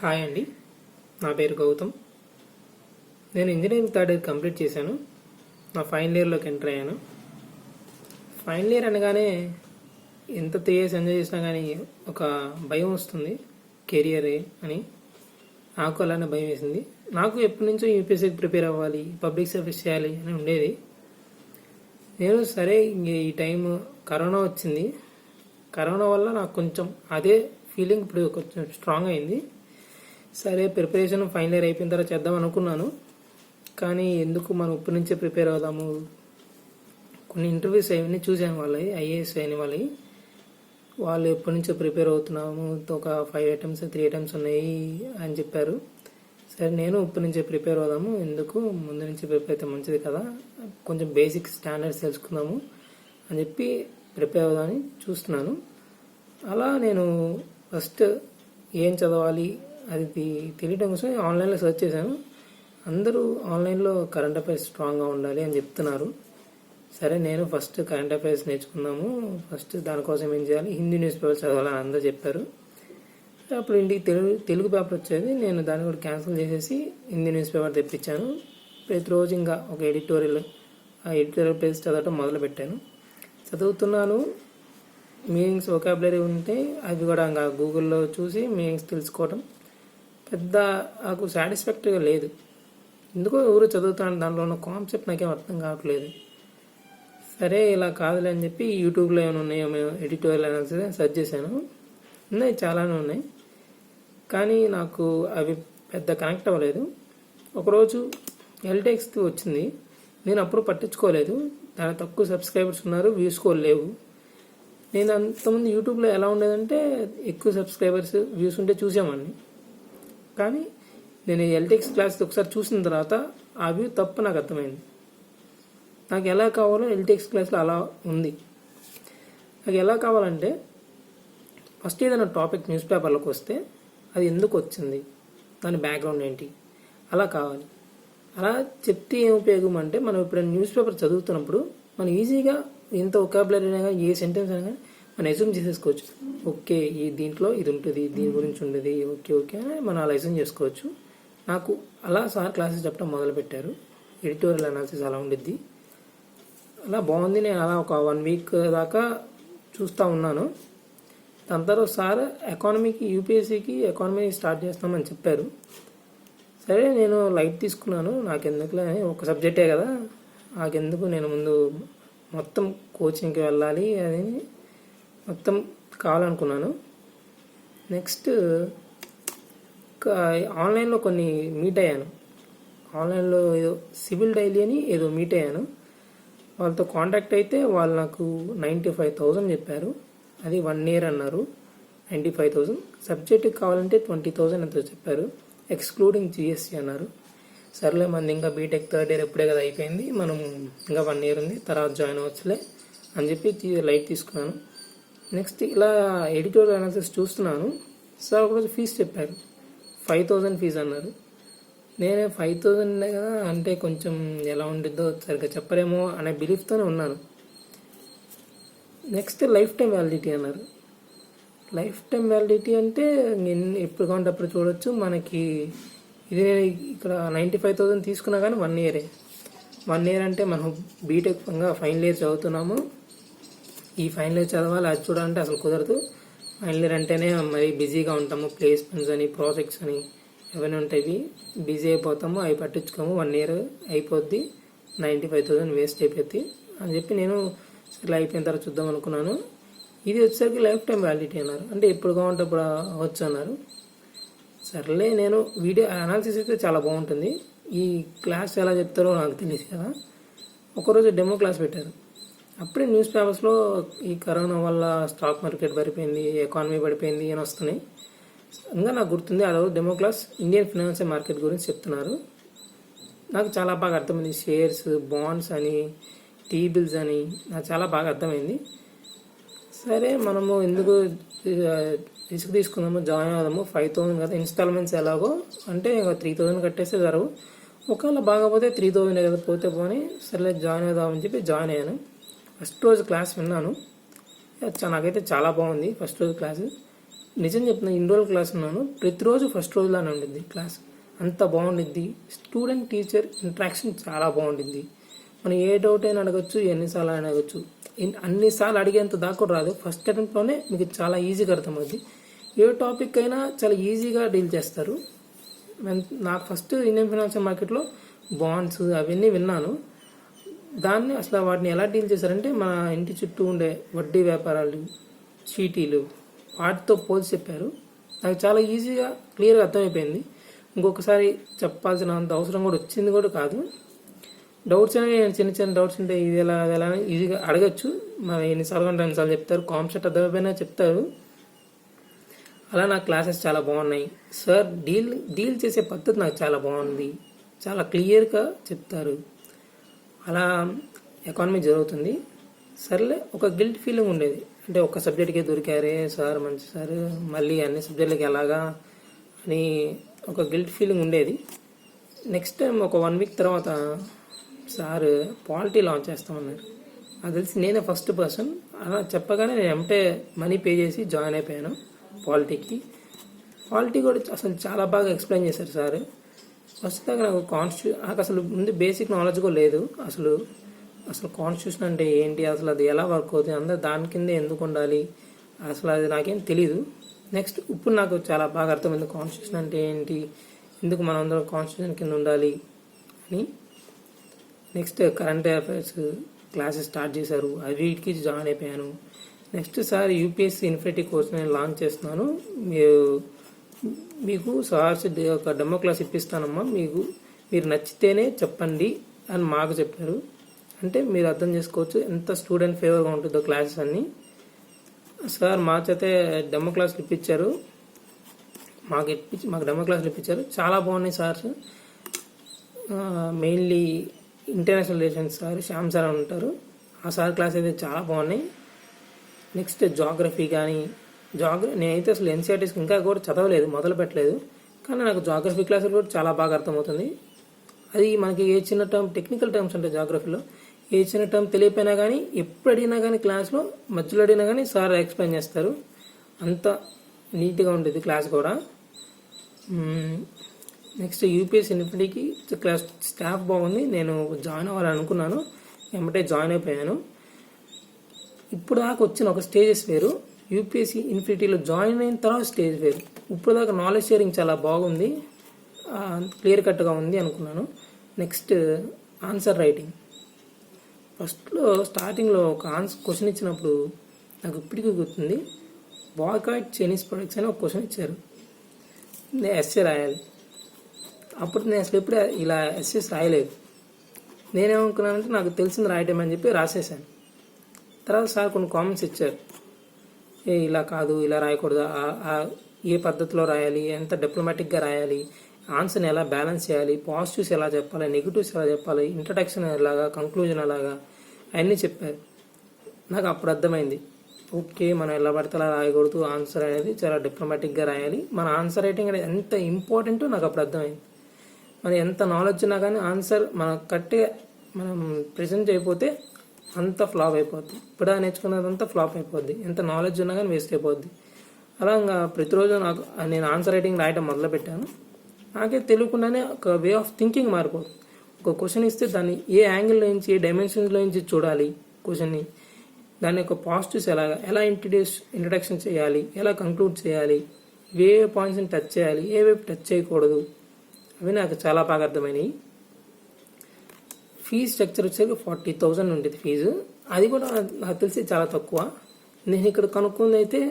Hi అండి, నా పేరు గౌతమ్. నేను ఇంజనీరింగ్ థర్డ్ ఇయర్ కంప్లీట్ చేశాను. నా ఫైనల్ ఇయర్లోకి ఎంటర్ అయ్యాను. ఫైనల్ ఇయర్ అనగానే ఎంత 3 years ఎంజాయ్ చేసినా కానీ ఒక భయం వస్తుంది, కెరియర్ అని. నాకు అలానే భయం వేసింది. నాకు ఎప్పటి నుంచో యూపీఎస్సీకి ప్రిపేర్ అవ్వాలి, పబ్లిక్ సర్వీస్ చేయాలి అని ఉండేది. నేను సరే ఈ టైం కరోనా వచ్చింది. కరోనా వల్ల నాకు కొంచెం అదే ఫీలింగ్ ఇప్పుడు కొంచెం స్ట్రాంగ్ అయింది. సరే ప్రిపరేషన్ ఫైనల్ ఇయర్ అయిపోయిన తర్వాత చేద్దాం అనుకున్నాను. కానీ ఎందుకు మనం ఇప్పటి నుంచే ప్రిపేర్ అవుదాము. కొన్ని ఇంటర్వ్యూస్ అవన్నీ చూసాను వాళ్ళవి, ఐఏఎస్ అయిన వాళ్ళవి. వాళ్ళు ఎప్పటి నుంచో ప్రిపేర్ అవుతున్నాము, ఒక 5 attempts 3 attempts ఉన్నాయి అని చెప్పారు. సరే నేను ఇప్పటి నుంచే ప్రిపేర్ అవుదాము, ఎందుకు ముందు నుంచి ప్రిపేర్ అయితే మంచిది కదా, కొంచెం బేసిక్ స్టాండర్డ్స్ తెలుసుకుందాము అని చెప్పి ప్రిపేర్ అవుదామని చూస్తున్నాను. అలా నేను ఫస్ట్ ఏం చదవాలి అది తెలియడం కోసం ఆన్లైన్లో సెర్చ్ చేశాను. అందరూ ఆన్లైన్లో కరెంట్ అఫైర్స్ స్ట్రాంగ్గా ఉండాలి అని చెప్తున్నారు. సరే నేను ఫస్ట్ కరెంట్ అఫైర్స్ నేర్చుకుందాము, ఫస్ట్ దానికోసం ఏం చేయాలి, హిందీ న్యూస్ పేపర్ చదవాలని అందరూ చెప్పారు. అప్పుడు ఇంటికి తెలుగు పేపర్ వచ్చేది, నేను దాన్ని కూడా క్యాన్సిల్ చేసేసి హిందీ న్యూస్ పేపర్ తెప్పించాను. ప్రతిరోజు ఇంకా ఒక ఆ ఎడిటోరియల్ పేజ్ చదవటం మొదలుపెట్టాను. చదువుతున్నాను. మీనింగ్స్ వొకాబులరీ ఉంటే అవి కూడా ఇంకా గూగుల్లో చూసి మీనింగ్స్ తెలుసుకోవటం పెద్ద నాకు సాటిస్ఫాక్టరీగా లేదు. ఎందుకో ఎవరు చదువుతాను, దాంట్లో ఉన్న కాన్సెప్ట్ నాకేం అర్థం కావట్లేదు. సరే ఇలా కాదులే అని చెప్పి యూట్యూబ్లో ఏమైనా ఉన్నాయో మేము ఎడిటోరియల్ అనాలిసిస్ సెర్చ్ చేశాను. ఉన్నాయి, చాలానే ఉన్నాయి, కానీ నాకు అవి పెద్ద కనెక్ట్ అవ్వలేదు. ఒకరోజు ఎల్టెక్స్కి వచ్చింది, నేను అప్పుడు పట్టించుకోలేదు. దాని తక్కువ సబ్స్క్రైబర్స్ ఉన్నారు, వ్యూస్ కూడా లేవు. నేను అంతకుముందు యూట్యూబ్లో ఎలా ఉండేదంటే ఎక్కువ సబ్స్క్రైబర్స్ వ్యూస్ ఉంటే చూసామండి. కానీ నేను ఎల్టెక్స్ క్లాస్ ఒకసారి చూసిన తర్వాత ఆ వ్యూ తప్పు నాకు అర్థమైంది. నాకు ఎలా కావాలో ఎల్టెక్స్ క్లాస్లో అలా ఉంది. నాకు ఎలా కావాలంటే ఫస్ట్ ఏదైనా టాపిక్ న్యూస్ పేపర్లోకి వస్తే అది ఎందుకు వచ్చింది, దాని బ్యాక్గ్రౌండ్ ఏంటి, అలా కావాలి. అలా చెప్తే ఏం ఉపయోగం అంటే, మనం ఇప్పుడు న్యూస్ పేపర్ చదువుతున్నప్పుడు మనం ఈజీగా ఎంత వొకాబులరీ అయినా కానీ ఏ సెంటెన్స్ అయినా కానీ మనం అజ్యూమ్ చేసేసుకోవచ్చు. ఓకే ఈ దీంట్లో ఇది ఉంటుంది, దీని గురించి ఉండేది, ఓకే ఓకే అని మనం అలా అజ్యూమ్ చేసుకోవచ్చు. నాకు అలా సార్ క్లాసెస్ చెప్పడం మొదలుపెట్టారు. ఎడిటోరియల్ అనాలిసిస్ అలా ఉండిద్ది, అలా బాగుంది. నేను అలా ఒక 1 week దాకా చూస్తూ ఉన్నాను. దాని తర్వాత సార్ ఎకానమీకి యూపీఎస్సీకి ఎకానమీ స్టార్ట్ చేస్తామని చెప్పారు. సరే నేను లైట్ తీసుకున్నాను, నాకెందుకులే ఒక సబ్జెక్టే కదా, నాకెందుకు, నేను ముందు మొత్తం కోచింగ్కి వెళ్ళాలి అది మొత్తం కావాలనుకున్నాను. నెక్స్ట్ ఆన్లైన్లో కొన్ని మీట్ అయ్యాను. ఆన్లైన్లో ఏదో సివిల్ డైలీ అని ఏదో మీట్ అయ్యాను. వాళ్ళతో కాంటాక్ట్ అయితే వాళ్ళు నాకు 95,000 చెప్పారు. అది 1 year అన్నారు. 95,000 సబ్జెక్ట్కి కావాలంటే 20,000 ఎంతో చెప్పారు, ఎక్స్క్లూడింగ్ జిఎస్టీ అన్నారు. సర్లే మంది ఇంకా బీటెక్ 3rd year ఎప్పుడే కదా అయిపోయింది, మనం ఇంకా 1 year ఉంది, తర్వాత జాయిన్ అవ్వచ్చులే అని చెప్పి లైట్ తీసుకున్నాను. నెక్స్ట్ ఇలా ఎడిటోరియల్ అనాలిసిస్ చూస్తున్నాను. సార్ ఒకరోజు ఫీజు చెప్పారు, 5,000 ఫీజు అన్నారు. నేనే 5,000 కదా అంటే కొంచెం ఎలా ఉండిద్దో సరిగ్గా చెప్పరేమో అనే బిలీఫ్తోనే ఉన్నాను. నెక్స్ట్ లైఫ్ టైం వ్యాలిడిటీ అన్నారు. లైఫ్ టైం వ్యాలిడిటీ అంటే ఎప్పుడు కావాలంటే అప్పుడు చూడొచ్చు. మనకి ఇది ఇక్కడ 95,000 తీసుకున్నా కానీ 1 year. 1 year అంటే మనం బీటెక్ ఫైనల్ ఇయర్ చదువుతున్నాము, ఈ ఫైనల్ ఇయర్ చదవాలి అది చూడాలంటే అసలు కుదరదు. ఫైనల్ ఇయర్ అంటేనే మరి బిజీగా ఉంటాము, ప్లేస్మెంట్స్ అని ప్రాజెక్ట్స్ అని ఏమైనా ఉంటాయి, బిజీ అయిపోతాము, అవి పట్టించుకోము. 1 year అయిపోద్ది, 95,000 వేస్ట్ అయిపోద్ది అని చెప్పి నేను సరే అయిపోయిన తర్వాత చూద్దాం అనుకున్నాను. ఇది వచ్చేసరికి లైఫ్ టైం వ్యాలిడిటీ అన్నారు, అంటే ఎప్పుడు కావాలంటే అప్పుడు అవ్వచ్చు అన్నారు. సర్లే నేను వీడియో అనాలిసిస్ అయితే చాలా బాగుంటుంది, ఈ క్లాస్ ఎలా చెప్తారో నాకు తెలియదు కదా. ఒకరోజు డెమో క్లాస్ పెట్టారు. అప్పుడే న్యూస్ పేపర్స్లో ఈ కరోనా వల్ల స్టాక్ మార్కెట్ పడిపోయింది, ఎకానమీ పడిపోయింది అని వస్తున్నాయి. ఇంకా నాకు గుర్తుంది, ఆ రోజు demo class Indian financial market గురించి చెప్తున్నారు. నాకు చాలా బాగా అర్థమైంది. షేర్స్, బాండ్స్ అని, టీ బిల్స్ అని నాకు చాలా బాగా అర్థమైంది. సరే మనము ఎందుకు రిస్క్ తీసుకుందాము, జాయిన్ అవుదాము. 5,000 కదా, ఇన్స్టాల్మెంట్స్ ఎలాగో అంటే 3,000 కట్టేస్తే జరగవు, ఒకవేళ బాగాపోతే 3,000 కదా, పోతే పోనీ సరే జాయిన్ అవుదామని చెప్పి జాయిన్ అయ్యాను. ఫస్ట్ రోజు క్లాస్ విన్నాను, నాకైతే చాలా బాగుంది ఫస్ట్ రోజు క్లాసు. నిజం చెప్తున్నా, ఇన్ని రోజులు క్లాస్ ఉన్నాను, ప్రతిరోజు ఫస్ట్ రోజులానే ఉండింది క్లాస్. అంత బాగుండిద్ది. స్టూడెంట్ టీచర్ ఇంటరాక్షన్ చాలా బాగుండిద్ది. మనం ఏ డౌట్ అయినా అడగచ్చు, ఎన్నిసార్లు అయినా అడగచ్చు. అన్నిసార్లు అడిగేంత దాకా కూడా రాదు. ఫస్ట్ అటెంప్ట్లోనే మీకు చాలా ఈజీగా అర్థమవుద్ది. ఏ టాపిక్ అయినా చాలా ఈజీగా డీల్ చేస్తారు. నాకు ఫస్ట్ ఇండియన్ ఫైనాన్షియల్ మార్కెట్లో బాండ్స్ అవన్నీ విన్నాను. దాన్ని అసలు వాటిని ఎలా డీల్ చేశారంటే, మన ఇంటి చుట్టూ ఉండే వడ్డీ వ్యాపారాలు, చీటీలు, వాటితో పోల్చి చెప్పారు. నాకు చాలా ఈజీగా క్లియర్గా అర్థమైపోయింది. ఇంకొకసారి చెప్పాల్సినంత అవసరం కూడా వచ్చింది కూడా కాదు. డౌట్స్ అనేవి చిన్న చిన్న డౌట్స్ ఉంటే ఇది ఎలా అది ఎలా ఈజీగా అడగచ్చు. మరి ఎన్నిసార్లు అంటే ఎన్నిసార్లు చెప్తారు. కాన్సెప్ట్ అర్థమైపోయినా చెప్తారు. అలా నా క్లాసెస్ చాలా బాగున్నాయి. సార్ డీల్ చేసే పద్ధతి నాకు చాలా బాగుంది. చాలా క్లియర్గా చెప్తారు. అలా ఎకానమీ జరుగుతుంది. సర్లే, ఒక గిల్ట్ ఫీలింగ్ ఉండేది. అంటే ఒక సబ్జెక్ట్కే దొరికారే సార్, మంచి సార్, మళ్ళీ అన్ని సబ్జెక్టులకి ఎలాగా అని ఒక గిల్ట్ ఫీలింగ్ ఉండేది. నెక్స్ట్ టైం ఒక 1 వీక్ తర్వాత సార్ పాలిటీ లాంచ్ చేస్తామన్నారు. అది తెలిసి నేనే ఫస్ట్ పర్సన్. అలా చెప్పగానే నేను ఎంటే మనీ పే చేసి జాయిన్ అయిపోయాను పాలిటీకి. పాలిటీ కూడా అసలు చాలా బాగా ఎక్స్ప్లెయిన్ చేశారు సార్. ఫస్ట్ దాకా నాకు అసలు ముందు బేసిక్ నాలెడ్జ్ కూడా లేదు. అసలు కాన్స్టిట్యూషన్ అంటే ఏంటి, అసలు అది ఎలా వర్క్ అవుతుంది, అందరు దాని కింద ఎందుకు ఉండాలి, అసలు అది నాకేం తెలీదు. నెక్స్ట్ ఇప్పుడు నాకు చాలా బాగా అర్థమైంది కాన్స్టిట్యూషన్ అంటే ఏంటి, ఎందుకు మనం అందరం కాన్స్టిట్యూషన్ కింద ఉండాలి అని. Next current affairs classes start చేశారు. వీటికి జాయిన్ అయిపోయాను. Next sir UPSC infinity course నేను లాంచ్ చేస్తున్నాను, మీకు సార్స్ ఒక డెమో క్లాస్ ఇప్పిస్తానమ్మా, మీరు నచ్చితేనే చెప్పండి అని మాకు చెప్పారు. అంటే మీరు అర్థం చేసుకోవచ్చు ఎంత స్టూడెంట్ ఫేవర్గా ఉంటుందో క్లాసెస్ అన్నీ. సార్ మా చేతే డెమో క్లాసులు ఇప్పించారు. మాకు డెమో క్లాసులు ఇప్పించారు. చాలా బాగున్నాయి sirs. Mainly international relations sir Shyam sir అని ఉంటారు. ఆ సార్ క్లాస్ అయితే చాలా బాగున్నాయి. నెక్స్ట్ జాగ్రఫీ కానీ నేనైతే అసలు ఎన్సీఆర్టీస్కి ఇంకా కూడా చదవలేదు, మొదలు పెట్టలేదు. కానీ నాకు జాగ్రఫీ క్లాసులు కూడా చాలా బాగా అర్థమవుతుంది. అది మనకి ఏ చిన్న టర్మ్, టెక్నికల్ టర్మ్స్ ఉంటాయి జాగ్రఫీలో, ఏ చిన్న టర్మ్ తెలియపోయినా కానీ ఎప్పుడు అడిగినా కానీ క్లాస్లో మధ్యలో అడిగినా కానీ సార్ ఎక్స్ప్లెయిన్ చేస్తారు. అంత నీట్గా ఉంటుంది క్లాస్ కూడా. నెక్స్ట్ యూపీఎస్సీ ఇన్ఫినిటీకి క్లాస్ స్టాఫ్ బాగుంది. నేను జాయిన్ అవ్వాలని అనుకున్నాను, వెంబటే జాయిన్ అయిపోయాను. ఇప్పుడు దాకా వచ్చిన ఒక స్టేజెస్ వేరు, యూపీఎస్సీ ఇన్ఫినిటీలో జాయిన్ అయిన తర్వాత స్టేజ్ వేరు. ఇప్పుడు దాకా నాలెడ్జ్ షేరింగ్ చాలా బాగుంది, క్లియర్ కట్గా ఉంది అనుకున్నాను. Next answer writing. ఫస్ట్లో స్టార్టింగ్లో ఒక క్వశ్చన్ ఇచ్చినప్పుడు నాకు ఇప్పటికీ గుర్తుంది. బాయ్కాట్ చైనీస్ ప్రొడక్ట్స్ అని ఒక క్వశ్చన్ ఇచ్చారు. నేను ఎస్ఏ రాయాలి. అప్పుడు నేను అసలు ఎప్పుడు ఇలా ఎస్ఏస్ రాయలేదు. నేనేమనుకున్నానంటే నాకు తెలిసింది రాయటం అని చెప్పి రాసేసాను. తర్వాత సార్ కొన్ని కామెంట్స్ ఇచ్చారు. ఇలా కాదు, ఇలా రాయకూడదు, ఏ పద్ధతిలో రాయాలి, ఎంత డిప్లొమాటిక్గా రాయాలి, ఆన్సర్ని ఎలా బ్యాలెన్స్ చేయాలి, పాజిటివ్స్ ఎలా చెప్పాలి, నెగిటివ్స్ ఎలా చెప్పాలి, ఇంట్రడక్షన్ ఎలాగా, కంక్లూజన్ ఎలాగా, అవన్నీ చెప్పారు. నాకు అప్పుడు అర్థమైంది, ఓకే మనం ఎలా పడితే అలా రాయకూడదు, ఆన్సర్ అనేది చాలా డిప్లొమాటిక్గా రాయాలి. మన ఆన్సర్ రైటింగ్ అనేది ఎంత ఇంపార్టెంటో నాకు అప్పుడు అర్థమైంది. మన ఎంత నాలెడ్జ్ ఉన్నా కానీ ఆన్సర్ మనం ప్రెజెంట్ చేయకపోతే అంతా ఫ్లాప్ అయిపోద్ది. ఇప్పుడు నేర్చుకున్నదంతా ఫ్లాప్ అయిపోద్ది. ఎంత నాలెడ్జ్ ఉన్నా కానీ వేస్ట్ అయిపోద్ది. అలా ప్రతిరోజు నేను ఆన్సర్ రైటింగ్ రాయటం మొదలుపెట్టాను. నాకే తెలియకుండానే ఒక వే ఆఫ్ థింకింగ్ మారిపోతుంది. ఒక క్వశ్చన్ ఇస్తే దాన్ని ఏ యాంగిల్లో నుంచి, ఏ డైమెన్షన్లో నుంచి చూడాలి క్వశ్చన్ని, దాని యొక్క పాజిటివ్స్ ఎలా ఇంట్రడక్షన్ చేయాలి, ఎలా కంక్లూడ్ చేయాలి, ఏ పాయింట్స్ని టచ్ చేయాలి, ఏ వైపు టచ్ చేయకూడదు, అవి నాకు చాలా బాగా అర్థమైనాయి. ఫీజు స్ట్రక్చర్ వచ్చేసి 40,000 ఉండేది ఫీజు. అది కూడా నాకు తెలిసి చాలా తక్కువ. నేను ఇక్కడ కనుక్కుంది అయితే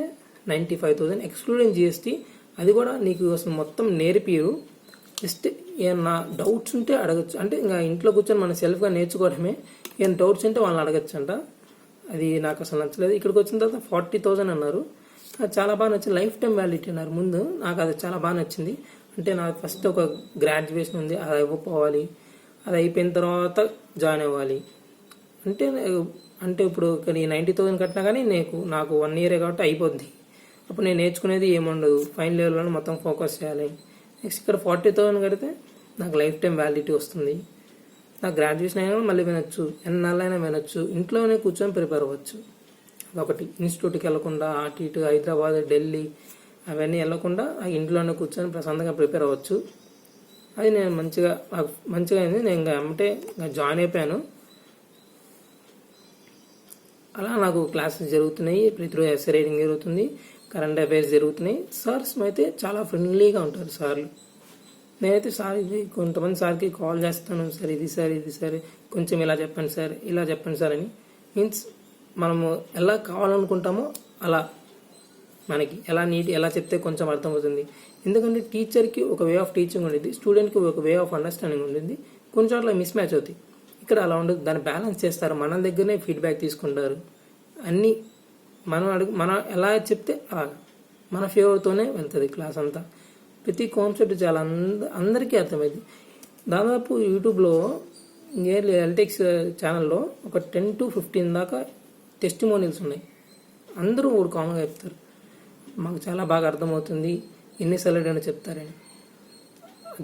95,000 ఎక్స్క్లూడింగ్ జిఎస్టీ. అది కూడా నీకు అసలు మొత్తం నేర్పిరు. జస్ట్ ఏమన్నా డౌట్స్ ఉంటే అడగచ్చు. అంటే ఇంకా ఇంట్లో కూర్చొని మనం సెల్ఫ్గా నేర్చుకోవడమే. ఏమైనా డౌట్స్ ఉంటే వాళ్ళని అడగచ్చు అంట. అది నాకు అసలు నచ్చలేదు. ఇక్కడికి వచ్చిన తర్వాత 40,000 అన్నారు. అది చాలా బాగా నచ్చింది. లైఫ్ టైం వ్యాలిడిటీ అన్నారు ముందు. నాకు అది చాలా బాగా నచ్చింది. అంటే నాకు ఫస్ట్ ఒక గ్రాడ్యుయేషన్ ఉంది, అది అయిపోవాలి, అది అయిపోయిన తర్వాత జాయిన్ అవ్వాలి. అంటే ఇప్పుడు ఇక్కడ 90,000 కట్టినా కానీ నాకు 1 year కాబట్టి అయిపోద్ది. అప్పుడు నేను నేర్చుకునేది ఏముండదు. ఫైనల్ ఇయర్లో మొత్తం ఫోకస్ చేయాలి. నెక్స్ట్ ఇక్కడ 40,000 కడితే నాకు లైఫ్ టైం వ్యాలిడిటీ వస్తుంది. నాకు గ్రాడ్యుయేషన్ అయినా మళ్ళీ వినొచ్చు, ఎన్నాళ్ళైనా వినొచ్చు, ఇంట్లోనే కూర్చొని ప్రిపేర్ అవ్వచ్చు. అదొకటి. ఇన్స్టిట్యూట్కి వెళ్లకుండా అటు ఇటు హైదరాబాద్, ఢిల్లీ అవన్నీ వెళ్ళకుండా ఆ ఇంట్లోనే కూర్చొని ప్రశాంతంగా ప్రిపేర్ అవ్వచ్చు. అది నేను మంచిగా అయింది. నేను ఇంకా వెంబటే జాయిన్ అయిపోయాను. అలా నాకు క్లాసెస్ జరుగుతున్నాయి, ప్రతిరోజు ఎస్ఏ రైటింగ్ జరుగుతుంది, కరెంట్ అఫైర్స్ జరుగుతున్నాయి. సార్స్ అయితే చాలా ఫ్రెండ్లీగా ఉంటారు సార్లు. నేనైతే కొంతమంది సార్కి కాల్ చేస్తాను, సార్ ఇది సార్ కొంచెం ఇలా చెప్పండి సార్ అని. మీన్స్ మనము ఎలా కావాలనుకుంటామో అలా మనకి ఎలా చెప్తే కొంచెం అర్థమవుతుంది. ఎందుకంటే టీచర్కి ఒక వే ఆఫ్ టీచింగ్ ఉండేది, స్టూడెంట్కి ఒక వే ఆఫ్ అండర్స్టాండింగ్ ఉంటుంది. కొన్ని చోట్ల మిస్ మ్యాచ్ అవుతాయి. ఇక్కడ అలా ఉండదు, దాన్ని బ్యాలెన్స్ చేస్తారు. మన దగ్గరనే ఫీడ్బ్యాక్ తీసుకుంటారు. అన్నీ మనం ఎలా చెప్తే అలా మన ఫేవర్తోనే వెళ్తుంది క్లాస్ అంతా. ప్రతి కాన్సెప్ట్ చాలా అందరికీ అర్థమైంది. దాదాపు యూట్యూబ్లో నియర్లీ ఎల్టెక్స్ ఛానల్లో ఒక 10 to 15 దాకా టెస్టిమోనియల్స్ ఉన్నాయి. అందరూ ఒకటి కామన్గా చెప్తారు, మాకు చాలా బాగా అర్థమవుతుంది, ఎన్నిసార్లు అని చెప్తారని.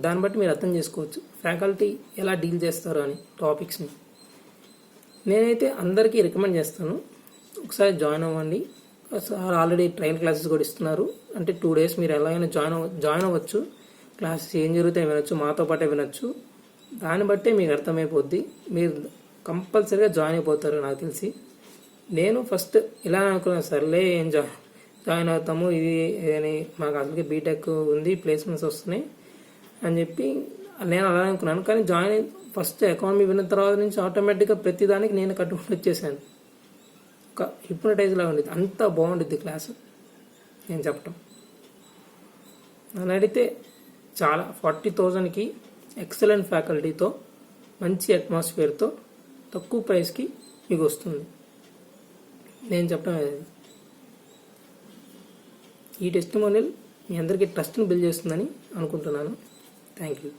దాన్ని బట్టి మీరు అర్థం చేసుకోవచ్చు ఫ్యాకల్టీ ఎలా డీల్ చేస్తారు అని టాపిక్స్ని. నేనైతే అందరికీ రికమెండ్ చేస్తాను, ఒకసారి జాయిన్ అవ్వండి. సార్ ఆల్రెడీ ట్రయల్ క్లాసెస్ కూడా ఇస్తున్నారు. అంటే 2 days మీరు ఎలాగైనా జాయిన్ అవ్వచ్చు. క్లాసెస్ ఏం జరుగుతాయి వినొచ్చు, మాతో పాటే వినొచ్చు. దాన్ని బట్టే మీకు అర్థమైపోద్ది. మీరు కంపల్సరీగా జాయిన్ అయిపోతారు నాకు తెలిసి. నేను ఫస్ట్ ఇలా అనుకున్నాను, సర్లే ఏం జాయిన్ అవుతాము ఇది అని, మాకు అసలుకి బీటెక్ ఉంది, ప్లేస్మెంట్స్ వస్తున్నాయి అని చెప్పి నేను అలా అనుకున్నాను. కానీ ఫస్ట్ ఎకానమీ విన్న తర్వాత నుంచి ఆటోమేటిక్గా ప్రతిదానికి నేను కట్టుకుంటూ వచ్చేసాను. ఒక హిప్నటైజ్ లాగా ఉండేది, అంత బాగుంటుంది క్లాసు నేను చెప్పటం. నన్ను అడిగితే చాలా 40,000కి ఎక్సలెంట్ ఫ్యాకల్టీతో మంచి అట్మాస్ఫియర్తో తక్కువ ప్రైస్కి మీకు వస్తుంది నేను చెప్పడం. ఈ టెస్టిమోనియల్ మీ అందరికీ ట్రస్ట్ని బిల్డ్ చేస్తుందని అనుకుంటున్నాను. Thank you.